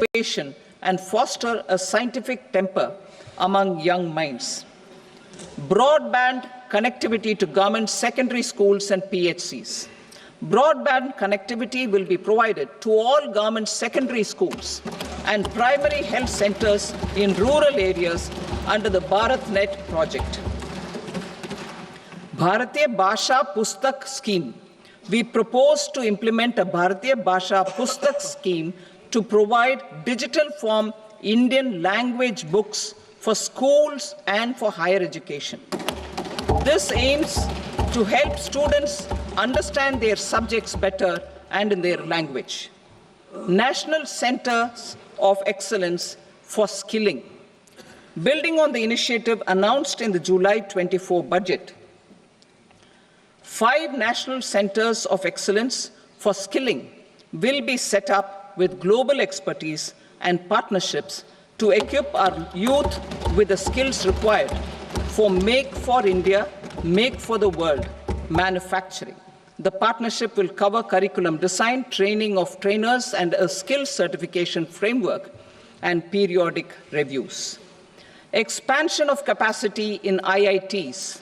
innovation and foster a scientific temper among young minds. Broadband connectivity to government secondary schools and PHCs. Broadband connectivity will be provided to all government secondary schools and primary health centers in rural areas under the BharatNet project. Bharatiya Bhasha Pustak Scheme. We propose to implement a Bharatiya Bhasha Pustak scheme to provide digital form Indian language books for schools and for higher education. This aims to help students understand their subjects better and in their language. National Centers of Excellence for Skilling. Building on the initiative announced in the July 24 budget, 5 national centers of excellence for skilling will be set up with global expertise and partnerships to equip our youth with the skills required for Make for India, Make for the World manufacturing. The partnership will cover curriculum design, training of trainers, and a skills certification framework and periodic reviews. Expansion of capacity in IITs.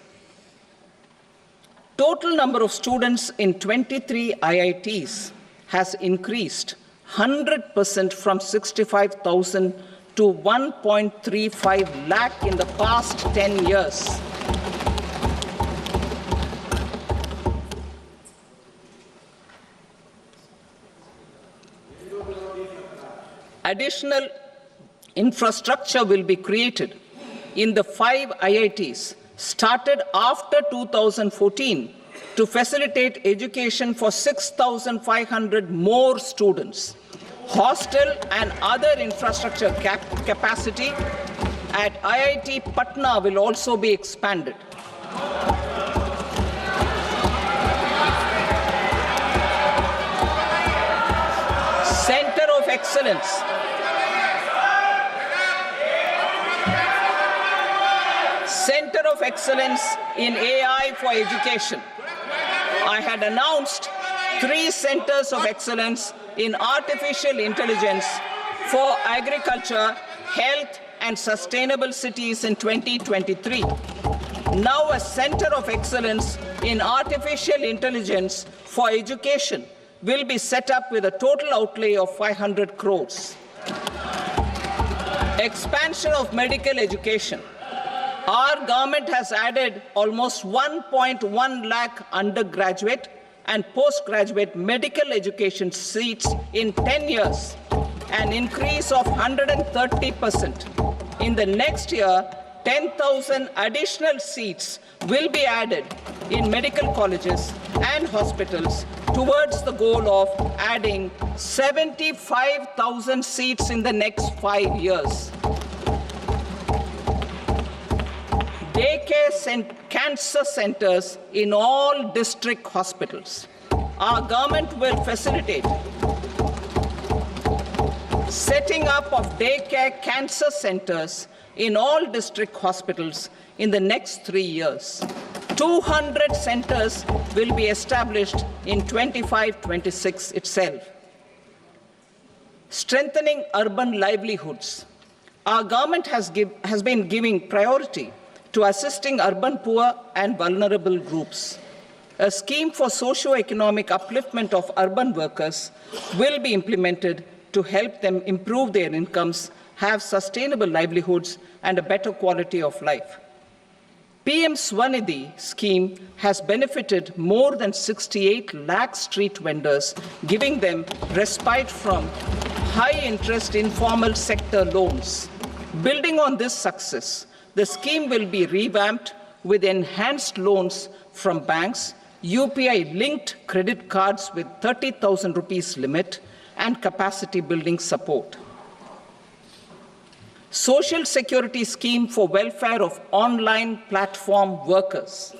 Total number of students in 23 IITs has increased 100% from 65,000 to 1.35 lakh in the past 10 years. Additional infrastructure will be created in the 5 IITs started after 2014 to facilitate education for 6,500 more students. Hostel and other infrastructure capacity at IIT Patna will also be expanded. Center of Excellence. Center of Excellence in AI for Education. I had announced 3 centers of excellence in artificial intelligence for agriculture, health, and sustainable cities in 2023. Now a center of excellence in artificial intelligence for education will be set up with a total outlay of 500 crores. Expansion of medical education. Our government has added almost 1.1 lakh undergraduate and postgraduate medical education seats in 10 years, an increase of 130%. In the next year, 10,000 additional seats will be added in medical colleges and hospitals towards the goal of adding 75,000 seats in the next 5 years. Daycare cancer centers in all district hospitals. Our government will facilitate setting up of daycare cancer centers in all district hospitals in the next 3 years. 200 centers will be established in 25-26 itself. Strengthening urban livelihoods. Our government has been giving priority to assisting urban poor and vulnerable groups. A scheme for socio-economic upliftment of urban workers will be implemented to help them improve their incomes, have sustainable livelihoods, and a better quality of life. PM Swanidhi scheme has benefited more than 68 lakh street vendors, giving them respite from high-interest informal sector loans. Building on this success, the scheme will be revamped with enhanced loans from banks, UPI-linked credit cards with 30,000 rupees limit, and capacity building support. Social Security Scheme for welfare of online platform workers.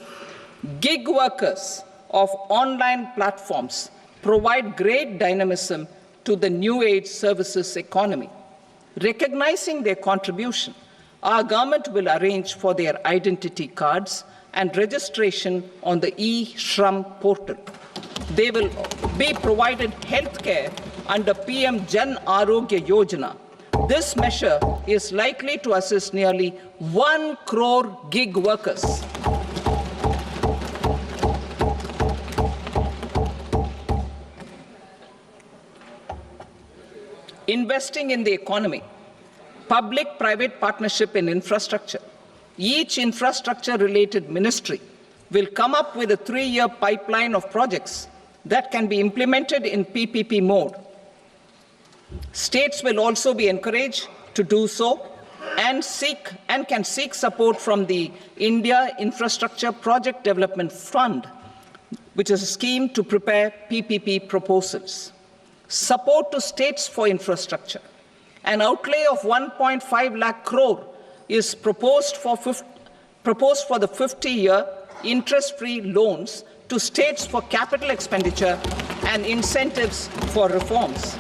Gig workers of online platforms provide great dynamism to the new age services economy. Recognizing their contribution, our government will arrange for their identity cards and registration on the e-Shram portal. They will be provided health care under PM Jan Arogya Yojana. This measure is likely to assist nearly 1 crore gig workers. Investing in the economy, public-private partnership in infrastructure. Each infrastructure-related ministry will come up with a 3-year pipeline of projects that can be implemented in PPP mode. States will also be encouraged to do so and can seek support from the India Infrastructure Project Development Fund, which is a scheme to prepare PPP proposals. Support to states for infrastructure. An outlay of 1.5 lakh crore is proposed for the 50-year interest-free loans to states for capital expenditure and incentives for reforms.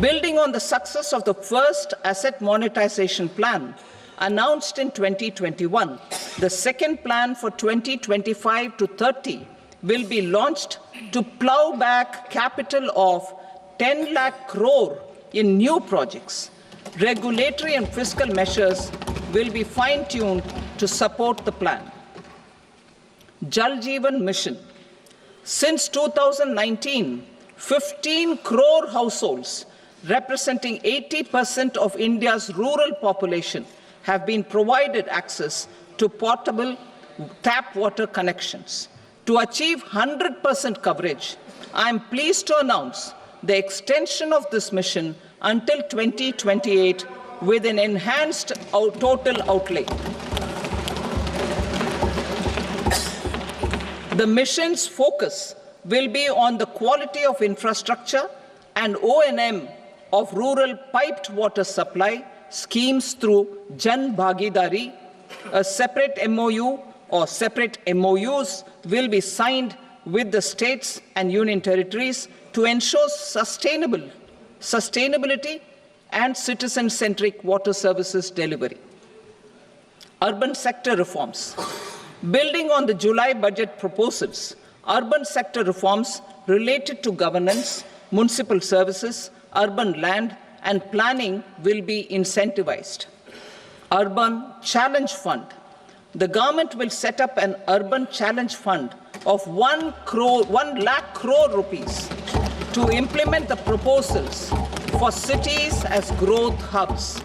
Building on the success of the first asset monetization plan announced in 2021, the second plan for 2025 to 30 will be launched to plow back capital of 10 lakh crore in new projects. Regulatory and fiscal measures will be fine-tuned to support the plan. Jal Jeevan Mission. Since 2019, 15 crore households, representing 80% of India's rural population, have been provided access to portable tap water connections. To achieve 100% coverage, I am pleased to announce the extension of this mission until 2028 with an enhanced total outlay. The mission's focus will be on the quality of infrastructure and O&M of rural piped water supply schemes through Jan Bhagidari. A separate MOU or separate MOUs will be signed with the states and union territories to ensure sustainability and citizen-centric water services delivery. Urban sector reforms. Building on the July budget proposals, urban sector reforms related to governance, municipal services, urban land and planning will be incentivized. Urban Challenge Fund. The government will set up an urban challenge fund of 1 lakh crore rupees to implement the proposals for cities as growth hubs,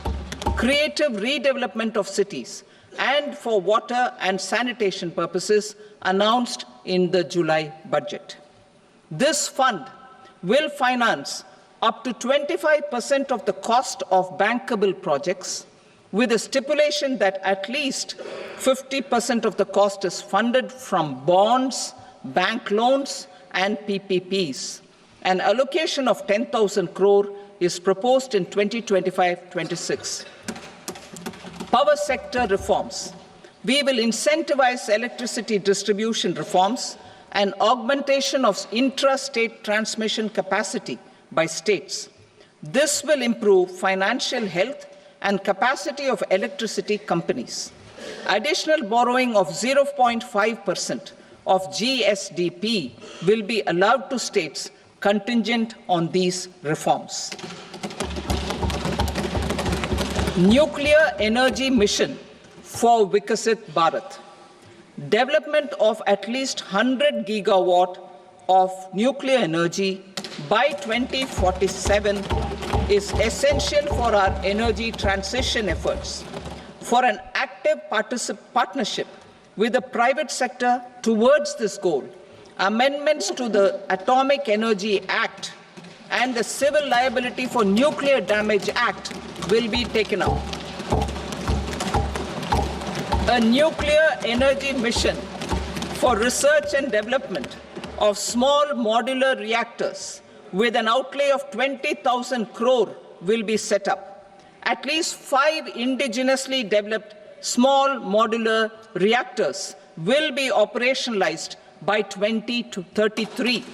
creative redevelopment of cities, and for water and sanitation purposes announced in the July budget. This fund will finance up to 25% of the cost of bankable projects, with a stipulation that at least 50% of the cost is funded from bonds, bank loans, and PPPs. An allocation of 10,000 crore is proposed in 2025-26. Power sector reforms. We will incentivize electricity distribution reforms and augmentation of intra-state transmission capacity by states. This will improve financial health and capacity of electricity companies. Additional borrowing of 0.5% of GSDP will be allowed to states contingent on these reforms. Nuclear energy mission for Vikasit Bharat. Development of at least 100 gigawatt of nuclear energy by 2047 is essential for our energy transition efforts. For an active partnership with the private sector towards this goal, amendments to the Atomic Energy Act and the Civil Liability for Nuclear Damage Act will be taken up. A nuclear energy mission for research and development of small modular reactors with an outlay of 20,000 crore will be set up. At least 5 indigenously developed small modular reactors will be operationalized by 2033.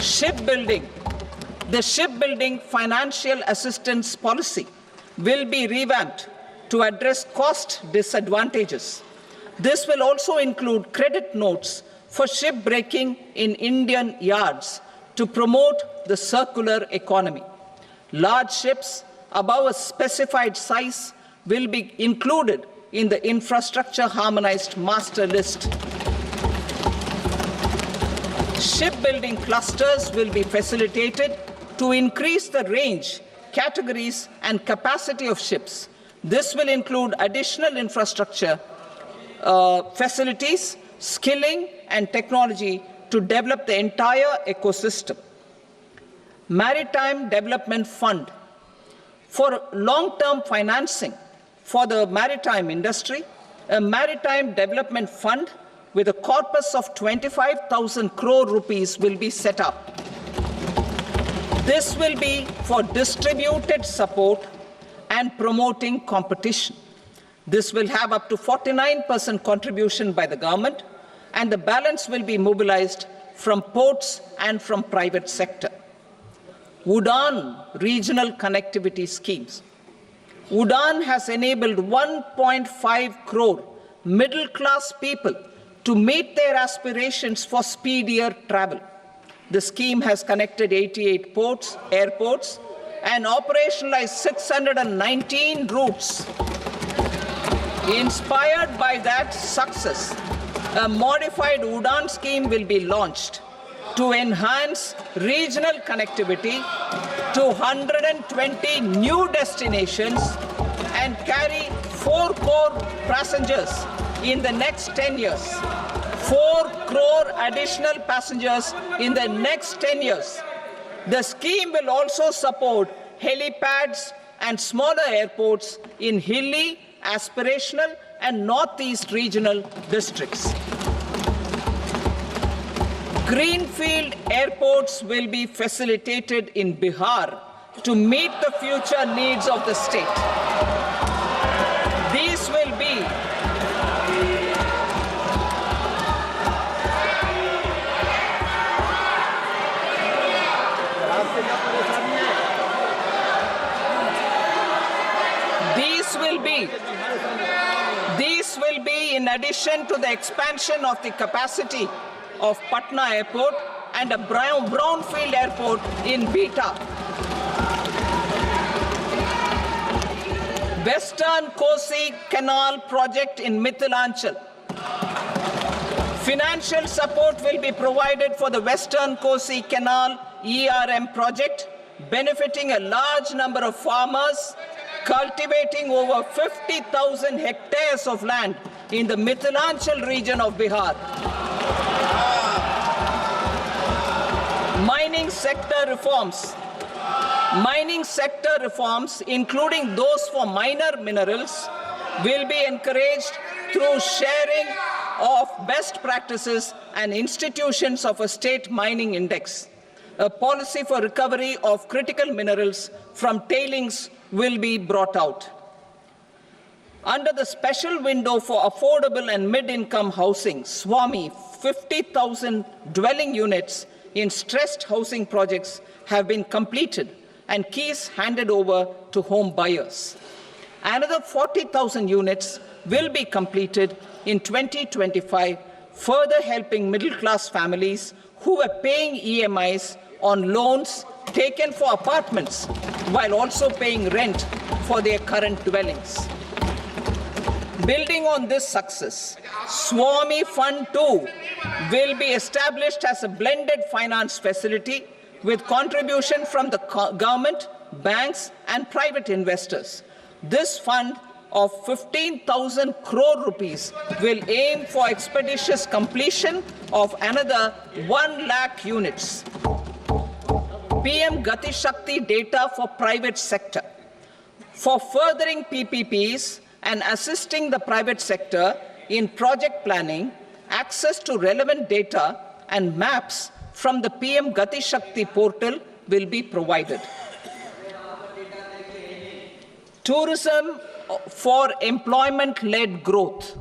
Shipbuilding. The shipbuilding financial assistance policy will be revamped to address cost disadvantages. This will also include credit notes for shipbreaking in Indian yards to promote the circular economy. Large ships above a specified size will be included in the infrastructure harmonized master list. Shipbuilding clusters will be facilitated to increase the range, categories, and capacity of ships. This will include additional infrastructure, facilities, skilling, and technology to develop the entire ecosystem. Maritime Development Fund. For long-term financing for the maritime industry, a Maritime Development Fund with a corpus of 25,000 crore rupees will be set up. This will be for distributed support and promoting competition. This will have up to 49% contribution by the government, and the balance will be mobilized from ports and from private sector. UDAN regional connectivity schemes. UDAN has enabled 1.5 crore middle-class people to meet their aspirations for speedier travel. The scheme has connected 88 airports, and operationalized 619 routes. Inspired by that success, a modified UDAN scheme will be launched to enhance regional connectivity to 120 new destinations and carry 4 crore passengers in the next 10 years. 4 crore additional passengers in the next 10 years. The scheme will also support helipads and smaller airports in hilly, aspirational, and northeast regional districts. Greenfield airports will be facilitated in Bihar to meet the future needs of the state. These will be in addition to the expansion of the capacity of Patna Airport and a brownfield airport in Beta. Western Kosi Canal project in Mithilanchal. Financial support will be provided for the Western Kosi Canal ERM project, benefiting a large number of farmers, cultivating over 50,000 hectares of land in the Mithilanchal region of Bihar. Mining sector reforms. Mining sector reforms, including those for minor minerals, will be encouraged through sharing of best practices and institutions of a state mining index. A policy for recovery of critical minerals from tailings will be brought out. Under the special window for affordable and mid-income housing, SWAMI, 50,000 dwelling units in stressed housing projects have been completed and keys handed over to home buyers. Another 40,000 units will be completed in 2025, further helping middle-class families who were paying EMIs on loans taken for apartments while also paying rent for their current dwellings. Building on this success, SWAMI Fund 2 will be established as a blended finance facility with contribution from the government, banks, and private investors. This fund of 15,000 crore rupees will aim for expeditious completion of another 1 lakh units. PM Gati Shakti data for private sector. For furthering PPPs and assisting the private sector in project planning, access to relevant data and maps from the PM Gati Shakti portal will be provided. Tourism for employment-led growth.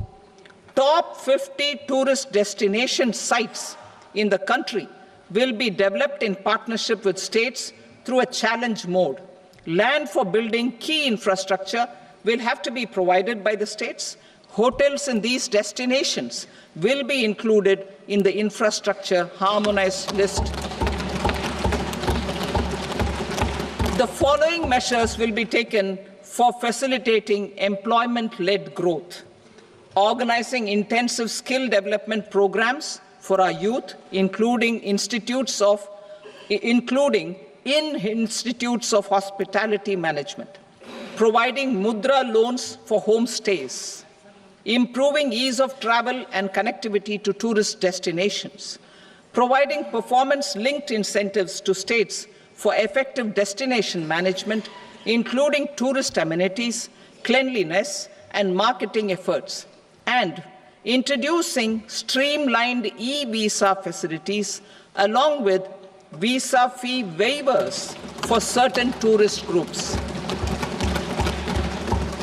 Top 50 tourist destination sites in the country will be developed in partnership with states through a challenge mode. Land for building key infrastructure will have to be provided by the states. Hotels in these destinations will be included in the infrastructure harmonized list. The following measures will be taken for facilitating employment-led growth: organizing intensive skill development programs for our youth, including in institutes of hospitality management, providing mudra loans for homestays, improving ease of travel and connectivity to tourist destinations, providing performance-linked incentives to states for effective destination management, including tourist amenities, cleanliness, and marketing efforts, and introducing streamlined e-visa facilities along with visa fee waivers for certain tourist groups.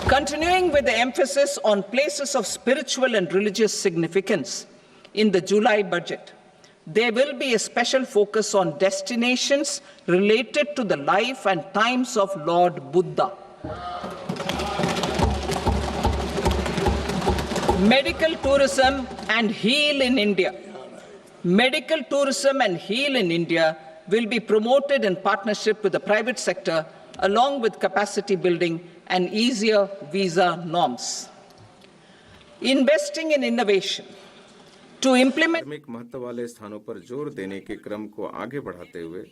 Continuing with the emphasis on places of spiritual and religious significance, in the July budget, there will be a special focus on destinations related to the life and times of Lord Buddha. Medical tourism and heal in India. Medical tourism and heal in India will be promoted in partnership with the private sector, along with capacity building and easier visa norms. Investing in innovation to implement धार्मिक महत्व वाले स्थानों पर जोर देने के क्रम को आगे बढ़ाते हुए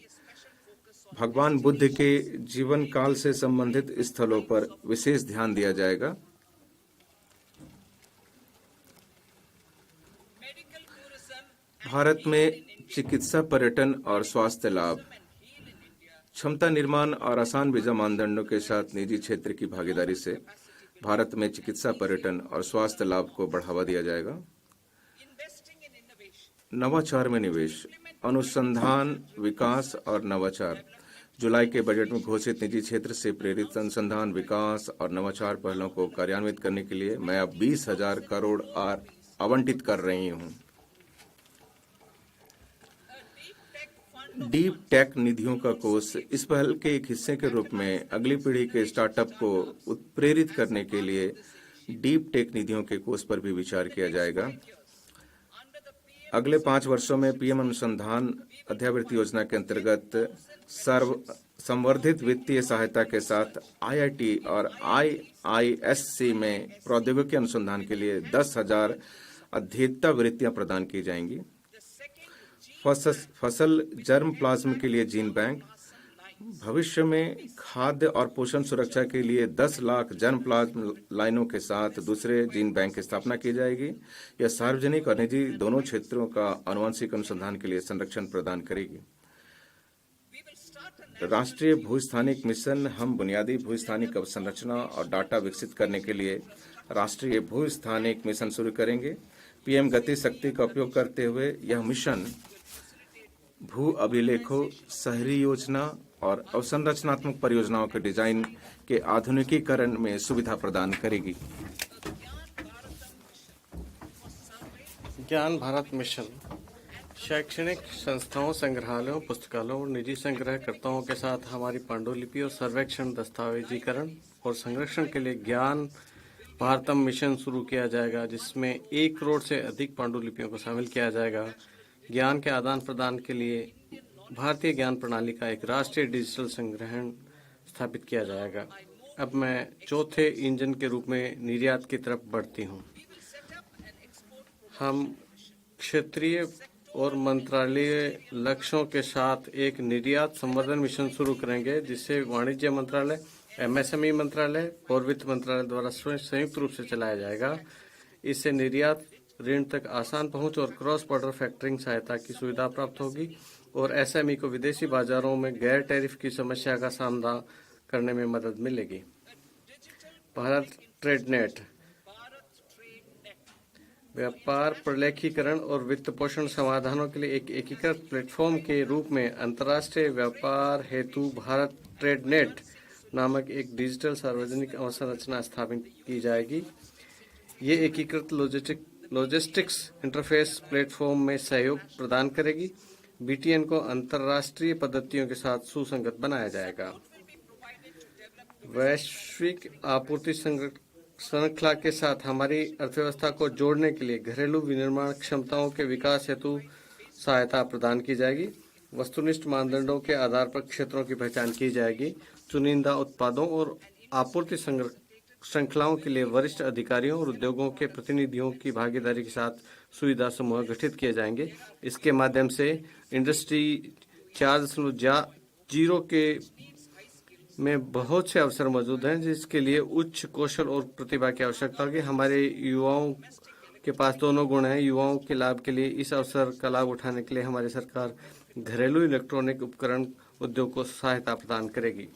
भगवान बुद्ध के जीवन काल से संबंधित स्थलों पर विशेष ध्यान दिया जाएगा। भारत में चिकित्सा पर्यटन और स्वास्थ्य लाभ, क्षमता निर्माण और आसान वीजा मानदंडों के साथ निजी क्षेत्र की भागीदारी से भारत में चिकित्सा पर्यटन और स्वास्थ्य लाभ को बढ़ावा दिया जाएगा। नवाचार में निवेश, अनुसंधान, विकास और नवाचार। जुलाई के बजट में घोषित निजी क्षेत्र से प्रेरित अनुसंधान, विकास और नवाचार पहलों को कार्यान्वित करने के लिए मैं अब 20,000 करोड़ आवंटित कर रही हूं। डीप टेक निधियों का कोष इस पहल के एक हिस्से के रूप में अगली पीढ़ी के स्टार्टअप को उत्प्रेरित करने के लिए डीप टेक निधियों के कोष पर भी विचार किया जाएगा। अगले 5 वर्षों में पीएम अनुसंधान अध्यावृत्ति योजना के अंतर्गत संवर्धित वित्तीय सहायता के साथ आईआईटी और आईआईएससी में प्रौद्योगिकी अनुसंधान के लिए 10,000 अध्येता वृत्तियां प्रदान की जाएंगी। फसल जर्म प्लाज्म के लिए जीन बैंक, भविष्य में खाद्य और पोषण सुरक्षा के लिए 10 लाख जर्म प्लाज्म लाइनों के साथ दूसरे जीन बैंक की स्थापना की जाएगी। यह सार्वजनिक और निजी दोनों क्षेत्रों का आनुवंशिक अनुसंधान के लिए संरक्षण प्रदान करेगी। राष्ट्रीय भूस्थानिक मिशन, हम बुनियादी भूस्थानिक अवसंरचना और डाटा विकसित करने के लिए राष्ट्रीय भूस्थानिक मिशन शुरू करेंगे। पीएम गति शक्ति का उपयोग करते हुए यह मिशन भू अभिलेखों, शहरी योजना और अवसंरचनात्मक परियोजनाओं के डिजाइन के आधुनिकीकरण में सुविधा प्रदान करेगी। ज्ञान भारत मिशन शैक्षणिक संस्थाओं, संग्रहालयों, पुस्तकालयों और निजी संग्रहकर्ताओं के साथ हमारी पांडुलिपि और सर्वेक्षण, दस्तावेजीकरण और संरक्षण के लिए ज्ञान भारतम मिशन शुरू किया जाएगा, जिसमें 1 करोड़ से अधिक पांडुलिपियों को शामिल किया जाएगा। ज्ञान के आदान प्रदान के लिए भारतीय ज्ञान प्रणाली का एक राष्ट्रीय डिजिटल संग्रहण स्थापित किया जाएगा। अब मैं चौथे इंजन के रूप में निर्यात की तरफ बढ़ती हूँ। हम क्षेत्रीय और मंत्रालयीय लक्ष्यों के साथ एक निर्यात संवर्धन मिशन शुरू करेंगे, जिसे वाणिज्य मंत्रालय, एमएसएमई मंत्रालय और वित्त मंत्रालय द्वारा संयुक्त रूप से चलाया जाएगा। इससे निर्यात ऋण तक आसान पहुंच और क्रॉस बॉर्डर फैक्टरिंग सहायता की सुविधा प्राप्त होगी और एसएमई को विदेशी बाजारों में गैर टैरिफ की समस्या का सामना करने में मदद मिलेगी। भारत ट्रेड नेट व्यापार प्रलेखीकरण और वित्त पोषण समाधानों के लिए एक एकीकृत प्लेटफॉर्म के रूप में अंतर्राष्ट्रीय व्यापार हेतु भारत ट्रेड नेट नामक एक डिजिटल सार्वजनिक अवसंरचना स्थापित की जाएगी। ये एकीकृत लॉजिस्टिक्स इंटरफेस प्लेटफॉर्म में सहयोग प्रदान करेगी। बीटीएन को अंतर्राष्ट्रीय पद्धतियों के साथ सुसंगत बनाया जाएगा। वैश्विक आपूर्ति श्रृंखला के साथ हमारी अर्थव्यवस्था को जोड़ने के लिए घरेलू विनिर्माण क्षमताओं के विकास हेतु सहायता प्रदान की जाएगी। वस्तुनिष्ठ मानदंडों के आधार पर क्षेत्रों की पहचान की जाएगी। चुनिंदा उत्पादों और आपूर्ति श्रृंखलाओं के लिए वरिष्ठ अधिकारियों और उद्योगों के प्रतिनिधियों की भागीदारी के साथ सुविधा समूह गठित किए जाएंगे। इसके माध्यम से इंडस्ट्री 4.0 के में बहुत से अवसर मौजूद हैं, जिसके लिए उच्च कौशल और प्रतिभा की आवश्यकता होगी। हमारे युवाओं के पास दोनों गुण हैं। युवाओं के लाभ के लिए इस अवसर का लाभ उठाने के लिए हमारी सरकार घरेलू इलेक्ट्रॉनिक उपकरण उद्योग को सहायता प्रदान करेगी।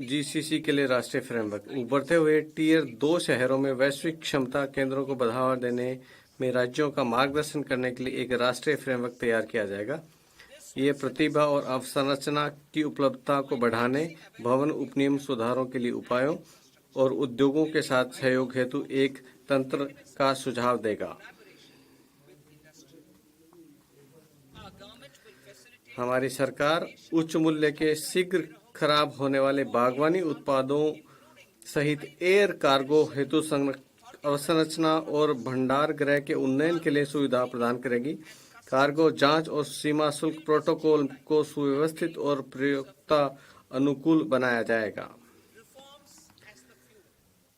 जीसीसी के लिए राष्ट्रीय फ्रेमवर्क। उभरते हुए टीयर 2 शहरों में वैश्विक क्षमता केंद्रों को बढ़ावा देने में राज्यों का मार्गदर्शन करने के लिए एक राष्ट्रीय फ्रेमवर्क तैयार किया जाएगा। ये प्रतिभा और अवसंरचना की उपलब्धता को बढ़ाने, भवन उपनियम सुधारों के लिए उपायों और उद्योगों के साथ सहयोग हेतु एक तंत्र का सुझाव देगा। हमारी सरकार उच्च मूल्य के शीघ्र खराब होने वाले बागवानी उत्पादों सहित एयर कार्गो हेतु अवसंरचना और भंडार गृह के उन्नयन के लिए सुविधा प्रदान करेगी। कार्गो जांच और सीमा शुल्क प्रोटोकॉल को सुव्यवस्थित और प्रयोक्ता अनुकूल बनाया जाएगा।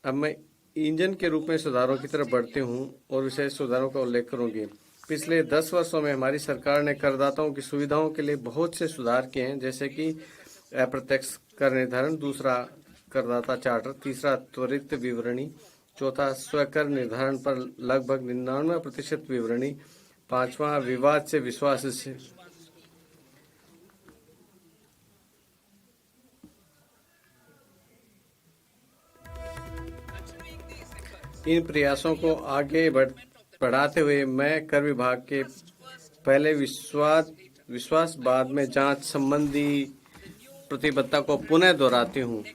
अब मैं इंजन के रूप में सुधारों की तरफ बढ़ती हूं और विशेष सुधारों का उल्लेख करूंगी। पिछले 10 वर्षों में हमारी सरकार ने करदाताओं की सुविधाओं के लिए बहुत से सुधार किए हैं, जैसे कि अप्रत्यक्ष कर निर्धारण, दूसरा करदाता चार्टर, तीसरा त्वरित विवरणी, चौथा स्वकर निर्धारण पर लगभग 99% विवरणी, पांचवा विवाद से विश्वास से इन प्रयासों को आगे बढ़ाते हुए मैं कर विभाग के पहले विश्वास बाद में जांच संबंधी प्रतिबद्धता को पुनः दोहराती हूं।